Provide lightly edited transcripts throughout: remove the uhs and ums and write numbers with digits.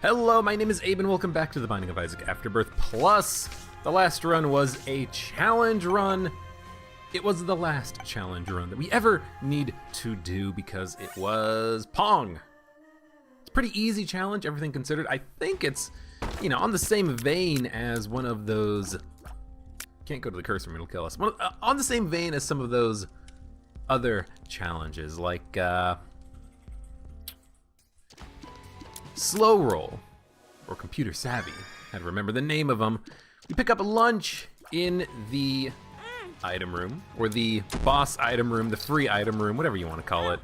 Hello, my name is Abe and welcome back to the Binding of Isaac Afterbirth Plus. The last run was a challenge run. It was the last challenge run that we ever need to do because it was Pong. It's a pretty easy challenge, everything considered. I think it's, on the same vein as one of those... Can't go to the cursor, it'll kill us. On the same vein as some of those other challenges, like Slow Roll, or Computer Savvy. I had to remember the name of them. We pick up a lunch in the item room, or the boss item room, the free item room, whatever you want to call it.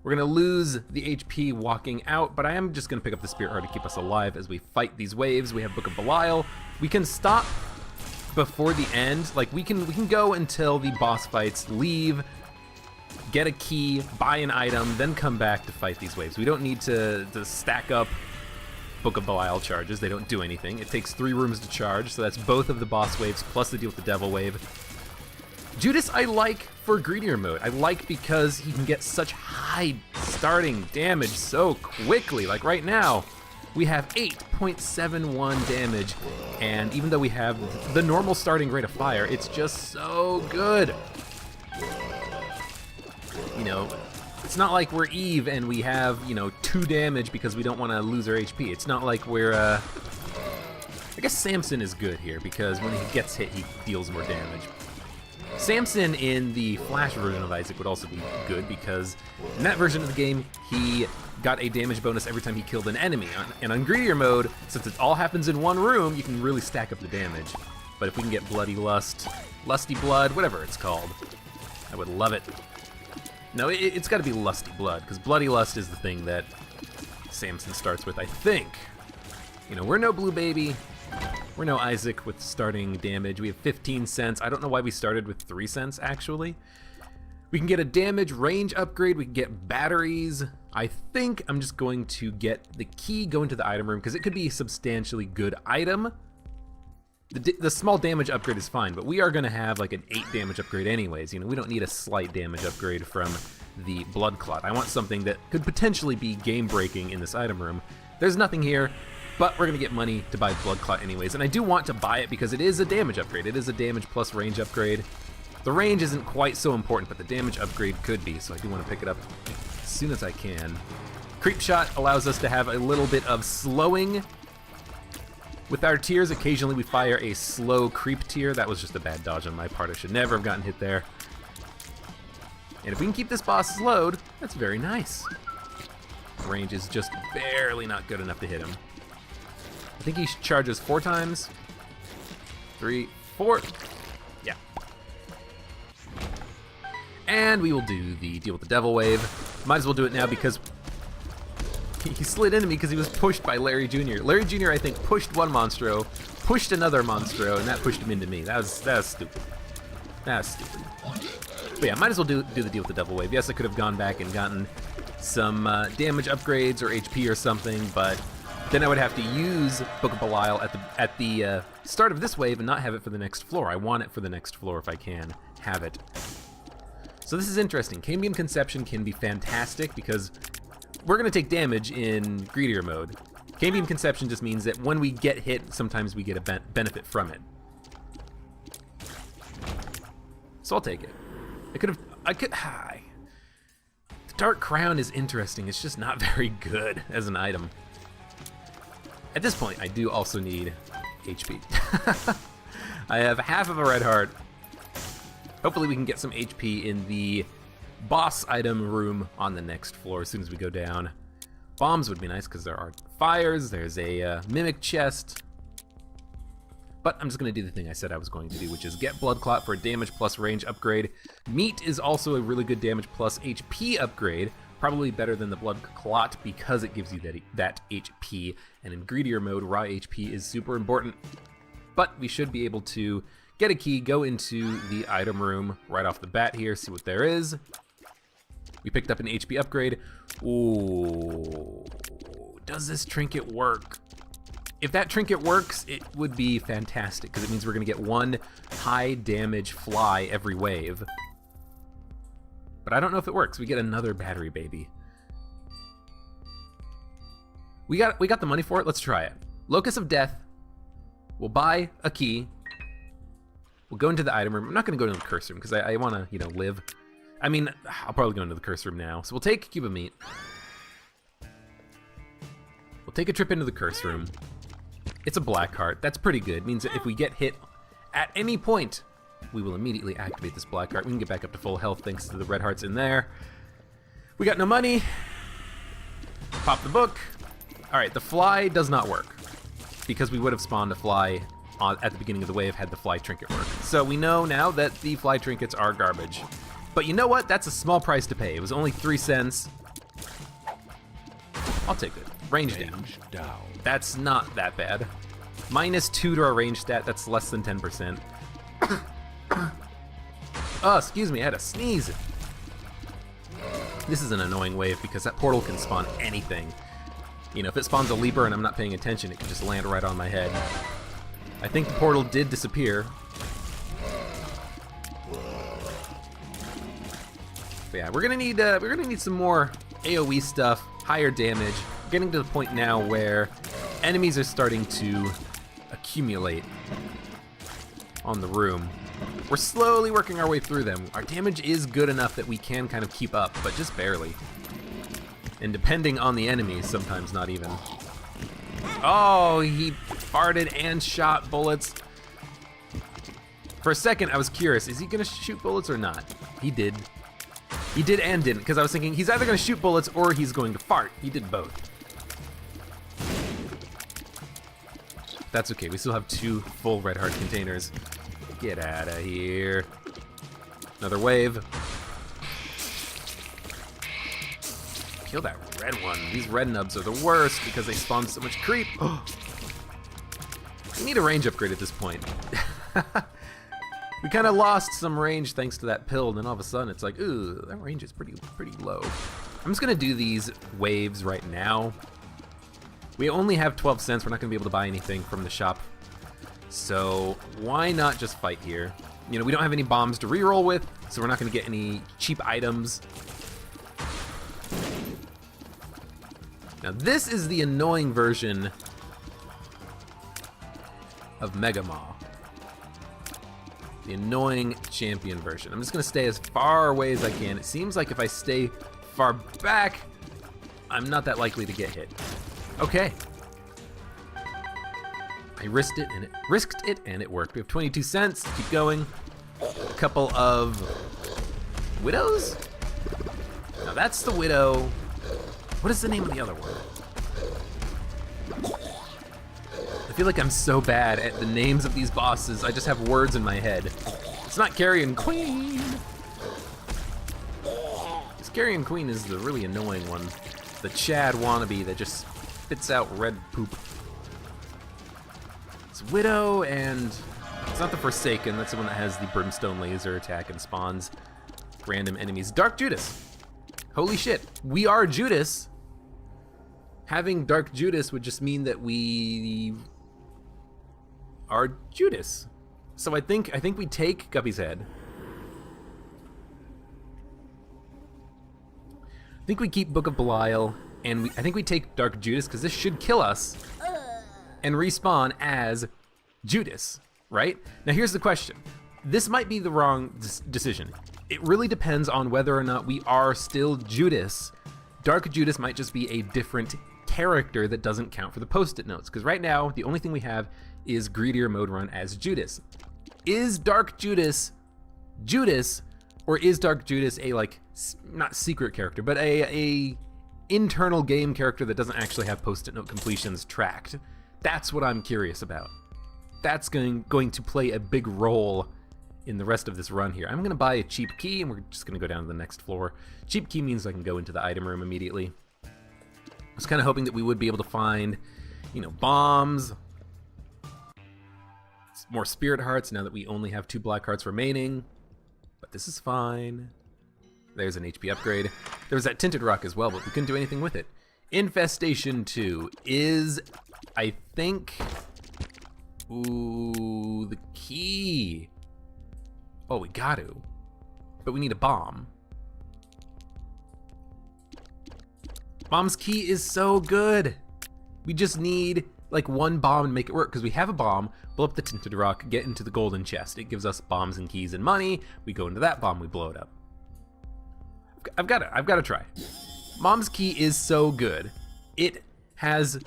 We're gonna lose the HP walking out, but I am just gonna pick up the Spirit Heart to keep us alive as we fight these waves. We have Book of Belial. We can stop before the end. Like, we can go until the boss fights, leave, get a key, buy an item, then come back to fight these waves. We don't need to stack up Book of Belial charges. They don't do anything. It takes 3 rooms to charge, so that's both of the boss waves plus the deal with the devil wave. Judas I like for greedier mode. I like because he can get such high starting damage so quickly. Like right now, we have 8.71 damage, and even though we have the normal starting rate of fire, it's just so good. It's not like we're Eve and we have, 2 damage because we don't want to lose our HP. It's not like we're, I guess Samson is good here because when he gets hit, he deals more damage. Samson in the Flash version of Isaac would also be good because in that version of the game, he got a damage bonus every time he killed an enemy. And on greedier mode, since it all happens in one room, you can really stack up the damage. But if we can get Bloody Lust, Lusty Blood, whatever it's called, I would love it. No, it's got to be Lusty Blood, because Bloody Lust is the thing that Samson starts with, I think. We're no Blue Baby. We're no Isaac with starting damage. We have 15 cents. I don't know why we started with 3 cents, actually. We can get a damage range upgrade. We can get batteries. I think I'm just going to get the key, go into the item room, because it could be a substantially good item. The small damage upgrade is fine, but we are going to have like an 8 damage upgrade anyways. We don't need a slight damage upgrade from the Blood Clot. I want something that could potentially be game-breaking in this item room. There's nothing here, but we're going to get money to buy Blood Clot anyways, and I do want to buy it because it is a damage upgrade. It is a damage plus range upgrade. The range isn't quite so important, but the damage upgrade could be, so I do want to pick it up as soon as I can. Creep Shot allows us to have a little bit of slowing. With our tiers, occasionally we fire a slow creep tier. That was just a bad dodge on my part. I should never have gotten hit there. And if we can keep this boss slowed, that's very nice. Range is just barely not good enough to hit him. I think he charges 4 times. 3, 4. Yeah. And we will do the deal with the devil wave. Might as well do it now because he slid into me because he was pushed by Larry Jr. Larry Jr. I think pushed one Monstro, pushed another Monstro, and that pushed him into me. That was stupid. That's stupid. But yeah, might as well do the deal with the devil wave. Yes, I could have gone back and gotten some damage upgrades or HP or something, but then I would have to use Book of Belial at the start of this wave and not have it for the next floor. I want it for the next floor if I can have it. So this is interesting. Cambium Conception can be fantastic because we're going to take damage in greedier mode. Cambium Conception just means that when we get hit, sometimes we get a benefit from it. So I'll take it. The Dark Crown is interesting. It's just not very good as an item. At this point, I do also need HP. I have half of a red heart. Hopefully we can get some HP in the boss item room on the next floor as soon as we go down. Bombs would be nice because there are fires. There's a mimic chest. But I'm just going to do the thing I said I was going to do, which is get Blood Clot for a damage plus range upgrade. Meat is also a really good damage plus HP upgrade. Probably better than the Blood Clot because it gives you that HP. And in greedier mode, raw HP is super important. But we should be able to get a key, go into the item room right off the bat here, see what there is. We picked up an HP upgrade. Ooh, does this trinket work? If that trinket works, it would be fantastic because it means we're gonna get 1 high damage fly every wave. But I don't know if it works. We get another battery baby. We got the money for it. Let's try it. Locus of Death. We'll buy a key. We'll go into the item room. I'm not going to go into the curse room because I want to, you know, live. I mean, I'll probably go into the curse room now. So we'll take a cube of meat. We'll take a trip into the curse room. It's a black heart. That's pretty good. It means that if we get hit at any point, we will immediately activate this black heart. We can get back up to full health thanks to the red hearts in there. We got no money. Pop the book. All right, the fly does not work because we would have spawned a fly at the beginning of the wave had the fly trinket work. So we know now that the fly trinkets are garbage. But you know what? That's a small price to pay. It was only 3 cents. I'll take it. Range down. That's not that bad. -2 to our range stat. That's less than 10%. Oh, excuse me. I had a sneeze. This is an annoying wave because that portal can spawn anything. You know, if it spawns a leaper and I'm not paying attention, it can just land right on my head. I think the portal did disappear. But yeah, we're gonna need some more AoE stuff, higher damage. We're getting to the point now where enemies are starting to accumulate on the room. We're slowly working our way through them. Our damage is good enough that we can kind of keep up, but just barely. And depending on the enemies, sometimes not even. Oh, he farted and shot bullets. For a second, I was curious, is he gonna shoot bullets or not? He did. He did and didn't, because I was thinking he's either gonna shoot bullets or he's going to fart. He did both. That's okay, we still have 2 full red heart containers. Get out of here. Another wave. Kill that red one. These red nubs are the worst because they spawn so much creep. We need a range upgrade at this point. We kind of lost some range thanks to that pill, and then all of a sudden it's like, ooh, that range is pretty low. I'm just gonna do these waves right now. We only have 12 cents. We're not gonna be able to buy anything from the shop. So why not just fight here? You know, we don't have any bombs to reroll with, so we're not gonna get any cheap items. Now this is the annoying version of Mega Maw. The annoying champion version. I'm just gonna stay as far away as I can. It seems like if I stay far back, I'm not that likely to get hit. Okay. I risked it and it worked. We have 22 cents, keep going. A couple of widows? Now that's the widow. What is the name of the other one? I feel like I'm so bad at the names of these bosses, I just have words in my head. It's not Carrion Queen. This Carrion Queen is the really annoying one. The Chad wannabe that just spits out red poop. It's Widow and it's not the Forsaken, that's the one that has the Brimstone laser attack and spawns random enemies. Dark Judas. Holy shit, we are Judas. Having Dark Judas would just mean that we are Judas. So I think we take Guppy's head. I think we keep Book of Belial, and I think we take Dark Judas because this should kill us and respawn as Judas, right? Now here's the question. This might be the wrong decision. It really depends on whether or not we are still Judas. Dark Judas might just be a different character that doesn't count for the post-it notes, because right now the only thing we have is Greedier Mode Run as Judas. Is Dark Judas Judas, or is Dark Judas a, like, not secret character, but a internal game character that doesn't actually have post-it note completions tracked? That's what I'm curious about. That's going to play a big role in the rest of this run here. I'm gonna buy a cheap key and we're just gonna go down to the next floor. Cheap key means I can go into the item room immediately. I was kind of hoping that we would be able to find, you know, bombs, more spirit hearts now that we only have 2 black hearts remaining, but this is fine. There's an HP upgrade. There was that tinted rock as well, but we couldn't do anything with it. Infestation 2 is, I think, ooh, the key. Oh, we got to, but we need a bomb. Bomb's key is so good. We just need like one bomb to make it work, because we have a bomb, blow up the tinted rock, get into the golden chest. It gives us bombs and keys and money. We go into that bomb, we blow it up. I've got to try. Mom's key is so good. It has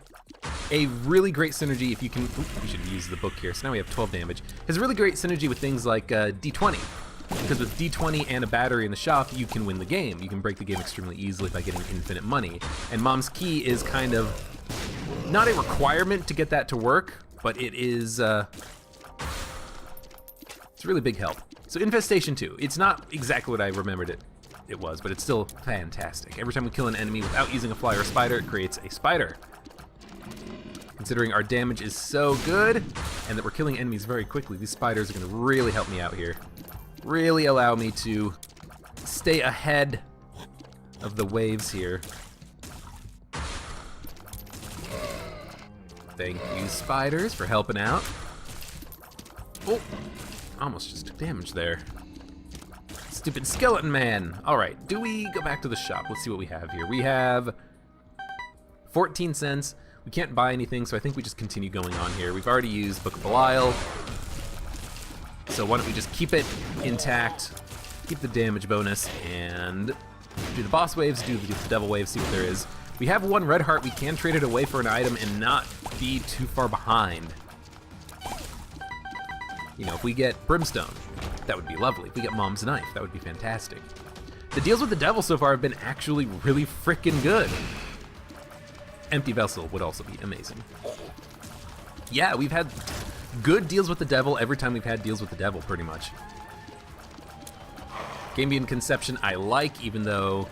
a really great synergy if you can. We should use the book here. So now we have 12 damage. It has really great synergy with things like D20. Because with D20 and a battery in the shop, you can win the game. You can break the game extremely easily by getting infinite money. And Mom's key is kind of not a requirement to get that to work, but it is it's a really big help. So Infestation 2, it's not exactly what I remembered it was, but it's still fantastic. Every time we kill an enemy without using a fly or a spider, it creates a spider. Considering our damage is so good, and that we're killing enemies very quickly, these spiders are going to really help me out here. Really allow me to stay ahead of the waves here. Thank you, spiders, for helping out. Oh, almost just took damage there. Stupid skeleton man. All right, do we go back to the shop? Let's see what we have here. We have 14 cents. We can't buy anything, so I think we just continue going on here. We've already used Book of Belial. So why don't we just keep it intact, keep the damage bonus, and do the boss waves, do the devil waves, see what there is. We have one red heart, we can trade it away for an item and not be too far behind. You know, if we get Brimstone, that would be lovely. If we get Mom's Knife, that would be fantastic. The deals with the devil so far have been actually really freaking good. Empty Vessel would also be amazing. Yeah, we've had good deals with the devil every time we've had deals with the devil, pretty much. Gambian Conception I like, even though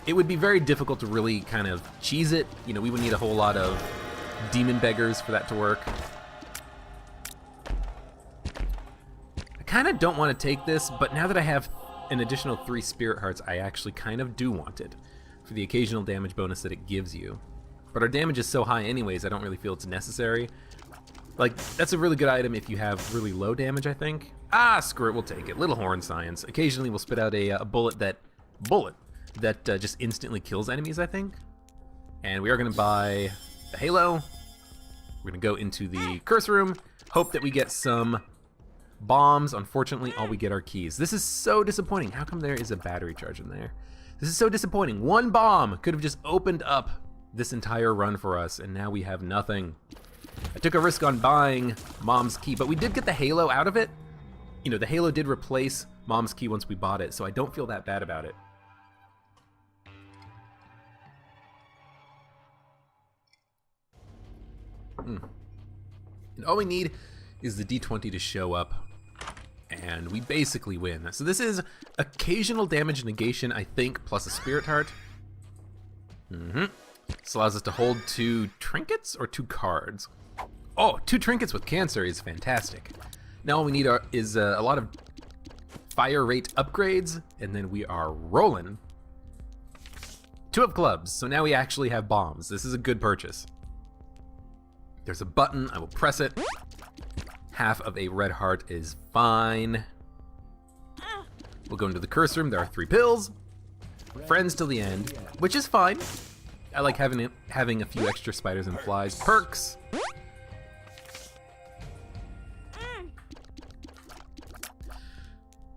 it would be very difficult to really kind of cheese it. You know, we would need a whole lot of demon beggars for that to work. I kind of don't want to take this, but now that I have an additional 3 spirit hearts, I actually kind of do want it for the occasional damage bonus that it gives you. But our damage is so high anyways, I don't really feel it's necessary. Like, that's a really good item if you have really low damage, I think. Ah, screw it, we'll take it. Little Horn Science. Occasionally we'll spit out a bullet that just instantly kills enemies, I think. And we are going to buy the Halo. We're going to go into the Curse Room, hope that we get some bombs. Unfortunately, all we get are keys. This is so disappointing. How come there is a battery charge in there? This is so disappointing. One bomb could have just opened up this entire run for us, and now we have nothing. I took a risk on buying Mom's Key, but we did get the Halo out of it. You know, the Halo did replace Mom's Key once we bought it, so I don't feel that bad about it. And all we need is the D20 to show up, and we basically win. So this is occasional damage negation, I think, plus a spirit heart. This allows us to hold 2 trinkets or 2 cards. Oh, 2 trinkets with cancer is fantastic. Now all we need is a lot of fire rate upgrades, and then we are rolling. 2 of clubs, so now we actually have bombs. This is a good purchase. There's a button, I will press it. Half of a red heart is fine. We'll go into the curse room, there are 3 pills. Friends till the end, which is fine. I like having a few extra spiders and flies. Perks.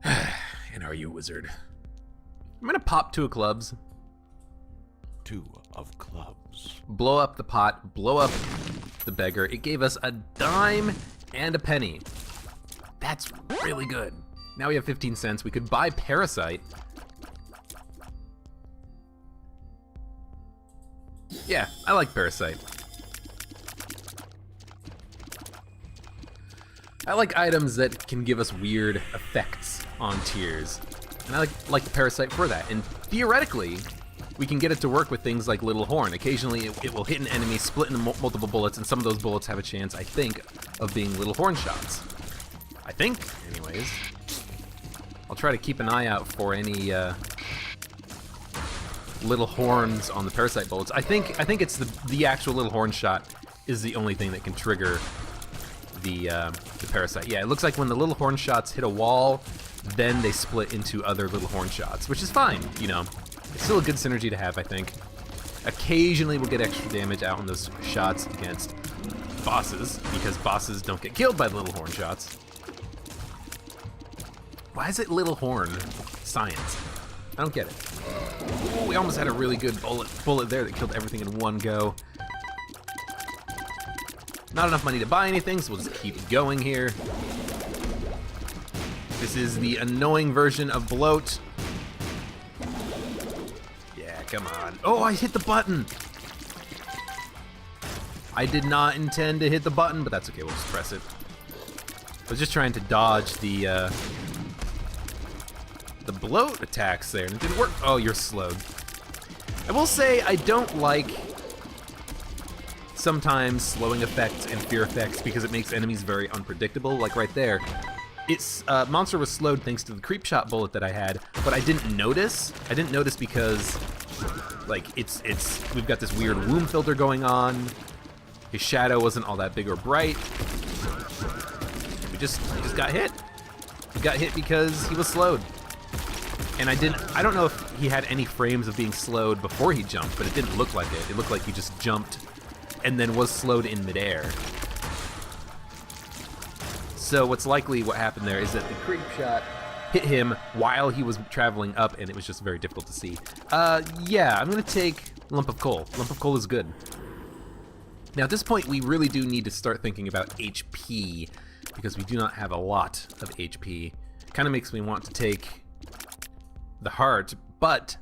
And are you a wizard? I'm gonna pop 2 of clubs. 2 of clubs. Blow up the pot, blow up the beggar. It gave us a dime and a penny. That's really good. Now we have 15 cents. We could buy Parasite. Yeah, I like Parasite. I like items that can give us weird effects on tiers. And I like the Parasite for that. And theoretically, we can get it to work with things like Little Horn. Occasionally, it will hit an enemy, split into multiple bullets, and some of those bullets have a chance, I think, of being Little Horn shots. I think, anyways. I'll try to keep an eye out for any little horns on the Parasite bullets. I think it's the actual Little Horn shot is the only thing that can trigger the Parasite. Yeah, it looks like when the Little Horn shots hit a wall, then they split into other Little Horn shots, which is fine, you know. It's still a good synergy to have, I think. Occasionally we'll get extra damage out on those shots against bosses, because bosses don't get killed by the little horn shots. Why is it little horn science? I don't get it. Ooh, we almost had a really good bullet there that killed everything in one go. Not enough money to buy anything, so we'll just keep going here. This is the annoying version of bloat. Yeah, come on. Oh, I hit the button! I did not intend to hit the button, but that's okay, we'll just press it. I was just trying to dodge the bloat attacks there, and it didn't work. Oh, you're slowed. I will say, I don't like sometimes slowing effects and fear effects because it makes enemies very unpredictable. Like right there, it's monster was slowed thanks to the creep shot bullet that I had, but I didn't notice. I didn't notice because like we've got this weird womb filter going on. His shadow wasn't all that big or bright. We just got hit. We got hit because he was slowed. And I don't know if he had any frames of being slowed before he jumped, but it didn't look like it. It looked like he just jumped and then was slowed in midair. So what's likely what happened there is that the creep shot hit him while he was traveling up, and it was just very difficult to see. Yeah, I'm gonna take Lump of Coal. Lump of Coal is good. Now at this point, we really do need to start thinking about HP, because we do not have a lot of HP. Kind of makes me want to take the heart, but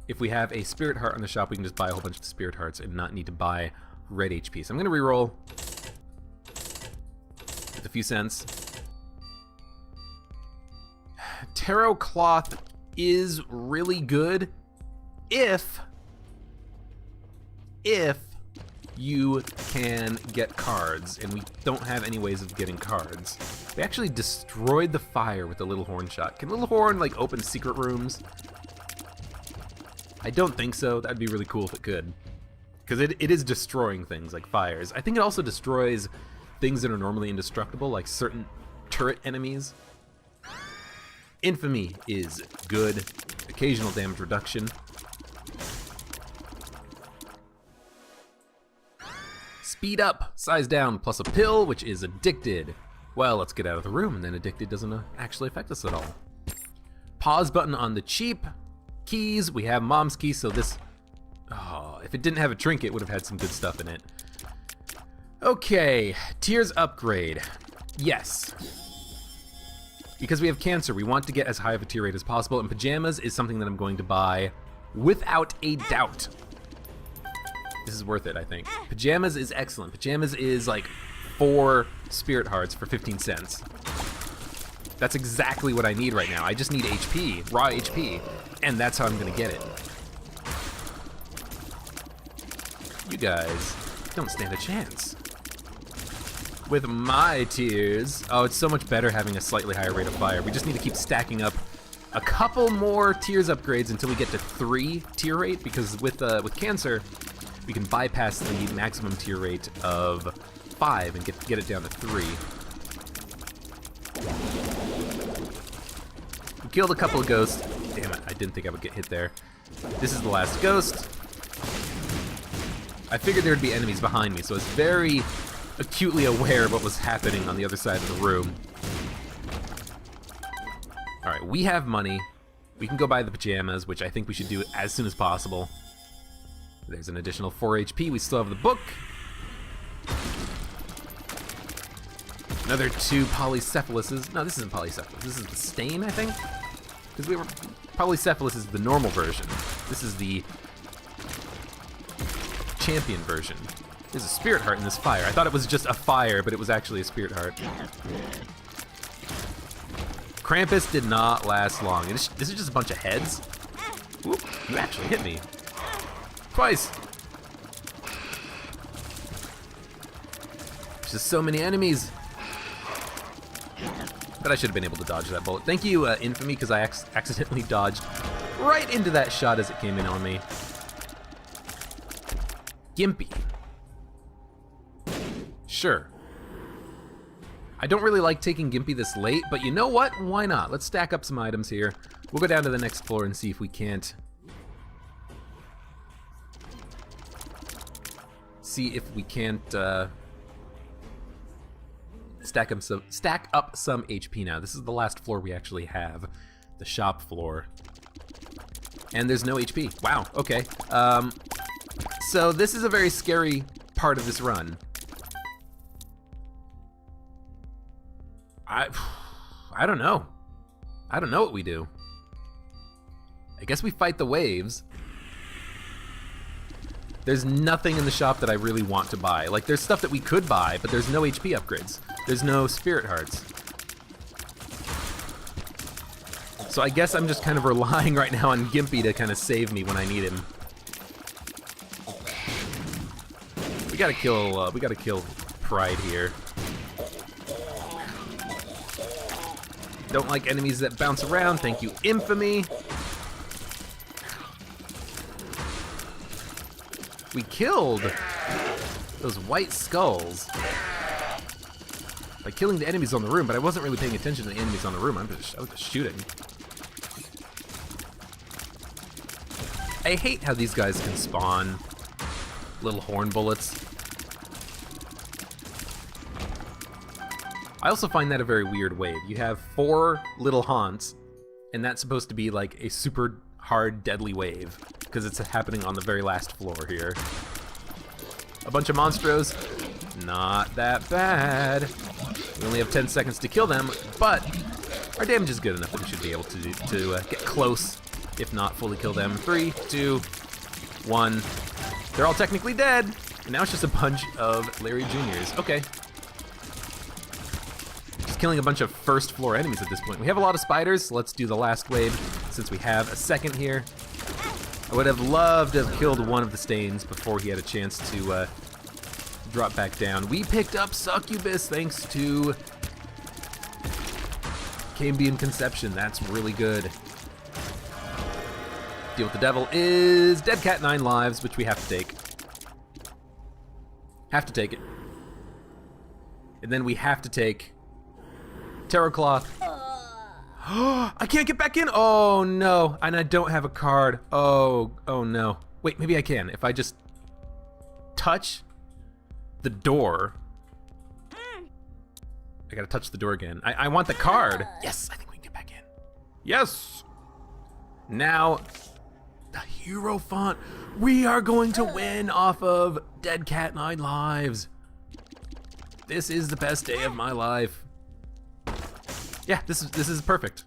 if we have a spirit heart on the shop, we can just buy a whole bunch of spirit hearts and not need to buy red HP. So I'm gonna reroll with a few cents. Tarot Cloth is really good if you can get cards, and we don't have any ways of getting cards. We actually destroyed the fire with the little horn shot. Can little horn like open secret rooms? I don't think so. That'd be really cool if it could, because it is destroying things like fires. I think it also destroys things that are normally indestructible, like certain turret enemies. Infamy is good. Occasional damage reduction. Speed up, size down, plus a pill, which is addicted. Well, let's get out of the room, and then addicted doesn't actually affect us at all. Pause button on the cheap. Keys, we have mom's key, so this... Oh, if it didn't have a trinket, it would have had some good stuff in it. Okay, tiers upgrade. Yes. Because we have cancer, we want to get as high of a tier rate as possible, and pajamas is something that I'm going to buy without a doubt. This is worth it, I think. Pajamas is excellent. Pajamas is like 4 spirit hearts for 15 cents. That's exactly what I need right now. I just need HP, raw HP, and that's how I'm gonna get it. You guys don't stand a chance. With my tiers, oh, it's so much better having a slightly higher rate of fire. We just need to keep stacking up a couple more tiers upgrades until we get to 3 tier rate, because with cancer, we can bypass the maximum tier rate of 5 and get it down to 3. We killed a couple of ghosts. Damn it, I didn't think I would get hit there. This is the last ghost. I figured there'd be enemies behind me, so I was very acutely aware of what was happening on the other side of the room. Alright, we have money. We can go buy the pajamas, which I think we should do as soon as possible. There's an additional 4 HP. We still have the book. Another 2 polycephalises. No, this isn't polycephalus. This is the stain, I think? Because polycephalus is the normal version. This is the champion version. There's a spirit heart in this fire. I thought it was just a fire, but it was actually a spirit heart. Krampus did not last long. This is just a bunch of heads. Oop, you actually hit me. Twice! There's just so many enemies. But I should have been able to dodge that bullet. Thank you, Infamy, because I accidentally dodged right into that shot as it came in on me. Gimpy. Sure. I don't really like taking Gimpy this late, but you know what? Why not? Let's stack up some items here. We'll go down to the next floor and see if we can't see if we can't stack up some HP now. This is the last floor we actually have, the shop floor. And there's no HP. Wow, okay. So this is a very scary part of this run. I don't know. I don't know what we do. I guess we fight the waves. There's nothing in the shop that I really want to buy. Like, there's stuff that we could buy, but there's no HP upgrades. There's no spirit hearts. So I guess I'm just kind of relying right now on Gimpy to kind of save me when I need him. We gotta kill Pride here. Don't like enemies that bounce around. Thank you, Infamy. We killed those white skulls by killing the enemies on the room, but I wasn't really paying attention to the enemies on the room. I was just shooting. I hate how these guys can spawn little horn bullets. I also find that a very weird wave. You have 4 little haunts, and that's supposed to be like a super hard, deadly wave, because it's happening on the very last floor here. A bunch of monstros, not that bad. We only have 10 seconds to kill them, but our damage is good enough that we should be able to get close, if not fully kill them. 3, 2, 1. They're all technically dead, and now it's just a bunch of Larry Juniors. Okay. Just killing a bunch of first floor enemies at this point. We have a lot of spiders, so let's do the last wave since we have a second here. I would have loved to have killed one of the stains before he had a chance to drop back down. We picked up Succubus thanks to Cambion Conception. That's really good. Deal with the devil is Dead Cat 9 lives, which we have to take. Have to take it. And then we have to take Tarot Cloth. I can't get back in. Oh no, and I don't have a card. Oh no. Wait, maybe I can. If I just touch the door. I gotta touch the door again. I want the card. Yes, I think we can get back in. Yes. Now, the hero font. We are going to win off of Dead Cat 9 lives. This is the best day of my life. Yeah, this is perfect.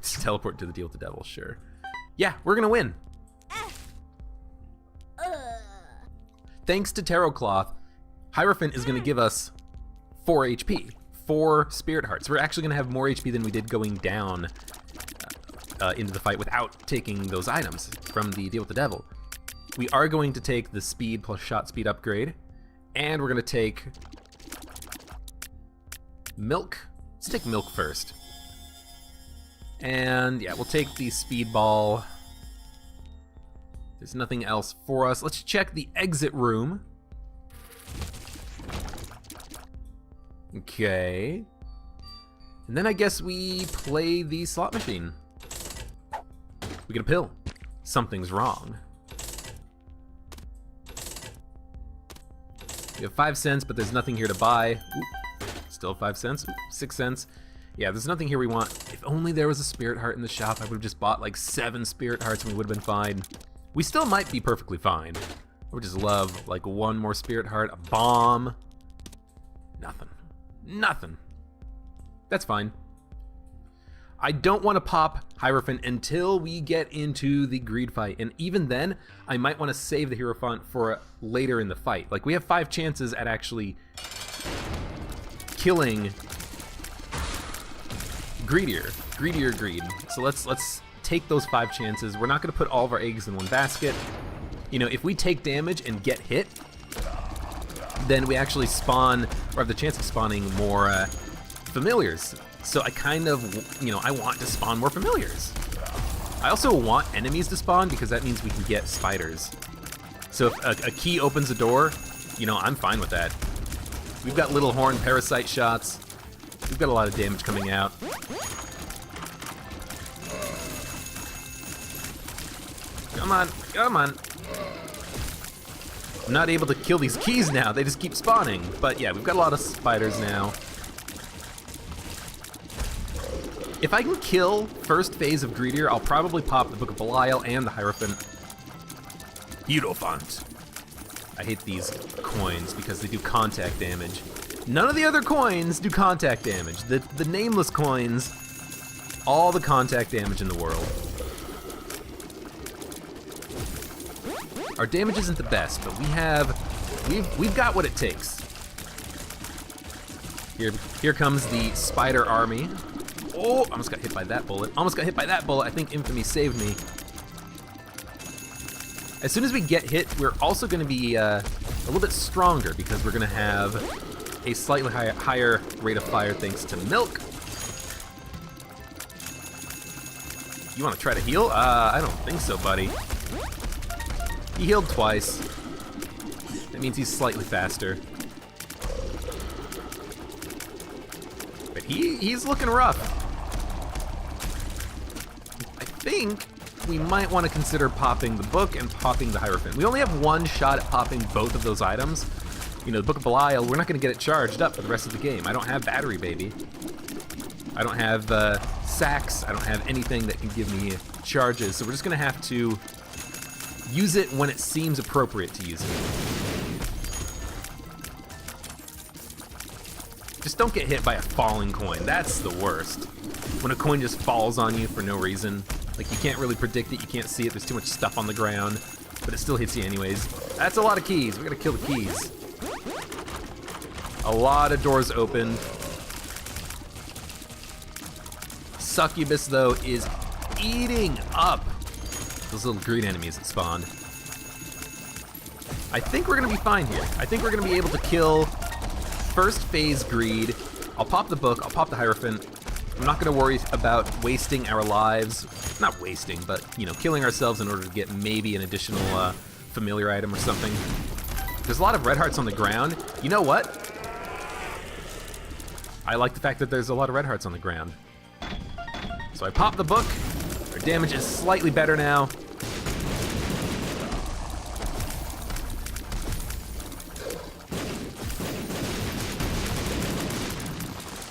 Just teleport to the Deal with the Devil, sure. Yeah, we're gonna win. Thanks to Tarot Cloth, Hierophant is gonna give us 4 HP, 4 Spirit Hearts. We're actually gonna have more HP than we did going down into the fight without taking those items from the Deal with the Devil. We are going to take the speed plus shot speed upgrade, and we're gonna take milk. Let's take milk first. And yeah, we'll take the speedball. There's nothing else for us. Let's check the exit room. Okay. And then I guess we play the slot machine. We get a pill. Something's wrong. We have 5 cents, but there's nothing here to buy. Ooh, still 5 cents, 6 cents. Yeah, there's nothing here we want. If only there was a spirit heart in the shop, I would have just bought like 7 spirit hearts and we would have been fine. We still might be perfectly fine. I would just love like 1 more spirit heart, a bomb. Nothing. Nothing. That's fine. I don't want to pop Hierophant until we get into the greed fight, and even then, I might want to save the Hierophant for later in the fight. Like, we have 5 chances at actually killing Greedier Greed. So let's take those 5 chances. We're not going to put all of our eggs in one basket. You know, if we take damage and get hit, then we actually spawn, or have the chance of spawning more familiars. So I kind of, you know, I want to spawn more familiars. I also want enemies to spawn because that means we can get spiders. So if a key opens a door, you know, I'm fine with that. We've got little horn parasite shots. We've got a lot of damage coming out. Come on, come on. I'm not able to kill these keys now, they just keep spawning. But yeah, we've got a lot of spiders now. If I can kill first phase of Greedier, I'll probably pop the Book of Belial and the Hierophant. Hierophant. I hate these coins because they do contact damage. None of the other coins do contact damage. The nameless coins, all the contact damage in the world. Our damage isn't the best, but we've got what it takes. Here comes the spider army. Oh, almost got hit by that bullet. Almost got hit by that bullet. I think Infamy saved me. As soon as we get hit, we're also going to be a little bit stronger because we're going to have a slightly higher rate of fire thanks to Milk. You want to try to heal? I don't think so, buddy. He healed twice. That means he's slightly faster. But he's looking rough. I think we might want to consider popping the book and popping the Hierophant. We only have one shot at popping both of those items. You know, the Book of Belial, we're not going to get it charged up for the rest of the game. I don't have Battery Baby. I don't have sacks. I don't have anything that can give me charges. So we're just going to have to use it when it seems appropriate to use it. Just don't get hit by a falling coin. That's the worst. When a coin just falls on you for no reason. Like, you can't really predict it, you can't see it, there's too much stuff on the ground, but it still hits you anyways. That's a lot of keys. We gotta kill the keys. A lot of doors open. Succubus, though, is eating up those little green enemies that spawned. I think we're gonna be fine here. I think we're gonna be able to kill first phase greed. I'll pop the book, I'll pop the Hierophant. I'm not gonna worry about wasting our lives. Not wasting, but, you know, killing ourselves in order to get maybe an additional familiar item or something. There's a lot of red hearts on the ground. You know what? I like the fact that there's a lot of red hearts on the ground. So I pop the book. Our damage is slightly better now.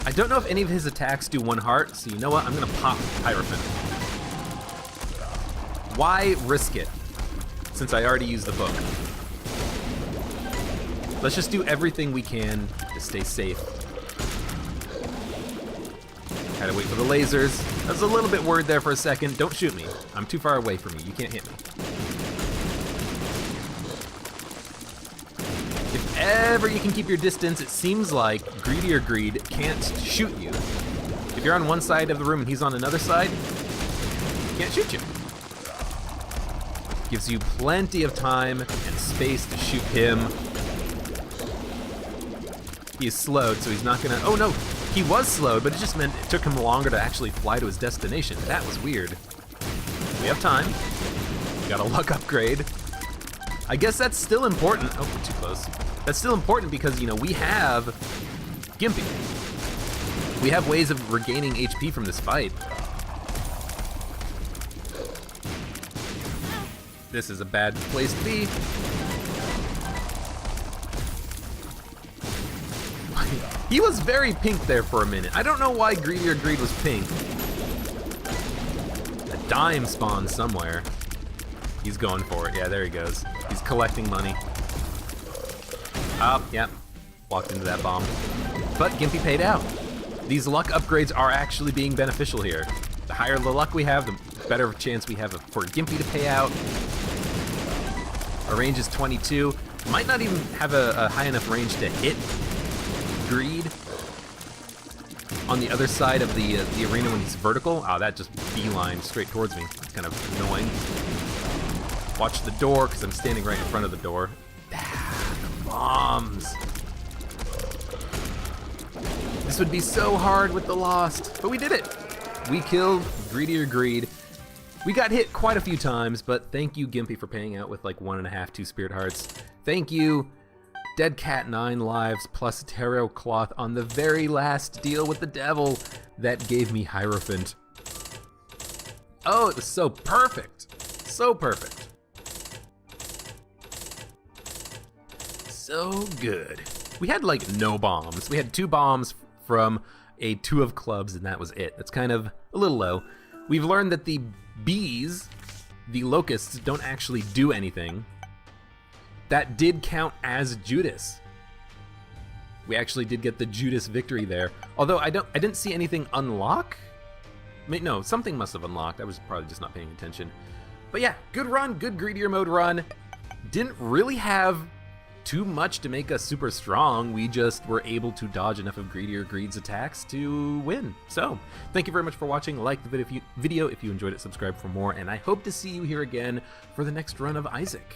I don't know if any of his attacks do 1 heart, so you know what? I'm gonna pop Hierophant. Why risk it, since I already used the book? Let's just do everything we can to stay safe. Had to wait for the lasers. I was a little bit worried there for a second. Don't shoot me. I'm too far away from you. You can't hit me. If ever you can keep your distance, it seems like Greedy or Greed can't shoot you. If you're on one side of the room and he's on another side, he can't shoot you. Gives you plenty of time and space to shoot him. He is slowed, so he's not gonna... Oh no, he was slowed, but it just meant it took him longer to actually fly to his destination. That was weird. We have time. We got a luck upgrade. I guess that's still important. Oh, we're too close. That's still important because, you know, we have Gimpy. We have ways of regaining HP from this fight. This is a bad place to be. He was very pink there for a minute. I don't know why Greedy or Greed was pink. A dime spawned somewhere. He's going for it. Yeah, there he goes. He's collecting money. Oh, yeah. Walked into that bomb. But Gimpy paid out. These luck upgrades are actually being beneficial here. The higher the luck we have, the better chance we have for Gimpy to pay out. Our range is 22. Might not even have a high enough range to hit Greed on the other side of the arena when he's vertical. Oh, that just beelined straight towards me. It's kind of annoying. Watch the door, because I'm standing right in front of the door. Ah, the bombs. This would be so hard with the Lost, but we did it. We killed Greedy or Greed. We got hit quite a few times, but thank you, Gimpy, for paying out with like 1.5, 2 Spirit Hearts. Thank you, Dead Cat 9 lives plus Tarot Cloth on the very last deal with the devil that gave me Hierophant. Oh, it was so perfect. So perfect. so good. We had like no bombs. We had 2 bombs from a 2 of clubs, and that was it. That's kind of a little low. We've learned that the bees, the locusts, don't actually do anything. That did count as Judas. We actually did get the Judas victory there. Although I didn't see anything unlock. No, something must have unlocked. I was probably just not paying attention. But yeah, good run, good greedier mode run. Didn't really have too much to make us super strong. We just were able to dodge enough of Greedier Greed's attacks to win. So, thank you very much for watching. Like the video if you enjoyed it, subscribe for more, and I hope to see you here again for the next run of Isaac.